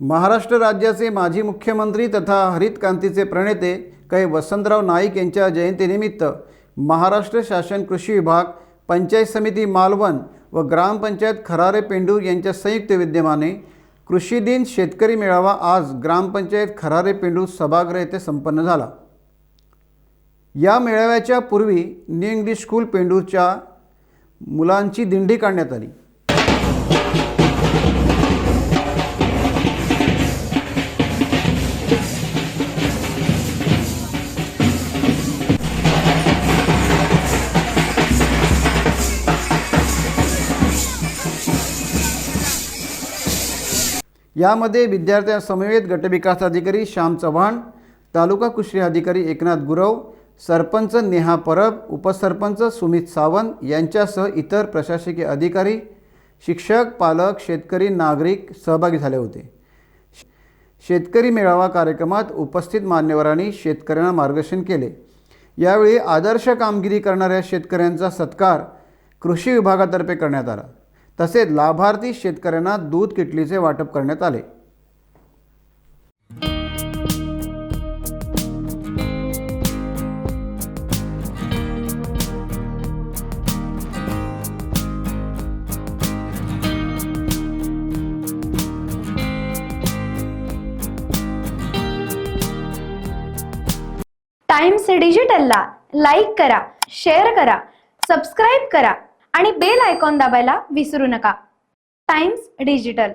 महाराष्ट्र राज्याचे माजी मुख्यमंत्री तथा हरित क्रांतीचे प्रणेते कै वसंतराव नाईक यांच्या जयंतीनिमित्त महाराष्ट्र शासन कृषी विभाग, पंचायत समिती मालवण व ग्रामपंचायत खरारे पेंडूर यांच्या संयुक्त विद्यमाने कृषी दिन शेतकरी मेळावा आज ग्रामपंचायत खरारे पेंडूर सभागृह येथे संपन्न झाला। या मेळाव्याच्या पूर्वी न्यू इंग्लिश स्कूल पेंडूरच्या मुलांची दिंडी काढण्यात आली। यामध्ये विद्यार्थ्यांसमवेत गटविकास अधिकारी श्याम चव्हाण, तालुका कृषी अधिकारी एकनाथ गुरव, सरपंच नेहा परब, उपसरपंच सुमित सावंत यांच्यासह इतर प्रशासकीय अधिकारी, शिक्षक, पालक, शेतकरी, नागरिक सहभागी झाले होते। शेतकरी मेळावा कार्यक्रमात उपस्थित मान्यवरांनी शेतकऱ्यांना मार्गदर्शन केले। यावेळी आदर्श कामगिरी करणाऱ्या शेतकऱ्यांचा सत्कार कृषी विभागातर्फे करण्यात आला। तसेच लाभार्थी शेतकऱ्यांना दूध किटलीचे वाटप करण्यात आले। टाइम्स डिजिटलला लाईक करा, शेअर करा, सबस्क्राइब करा आणि बेल आयकॉन दाबायला विसरू नका। Times digital.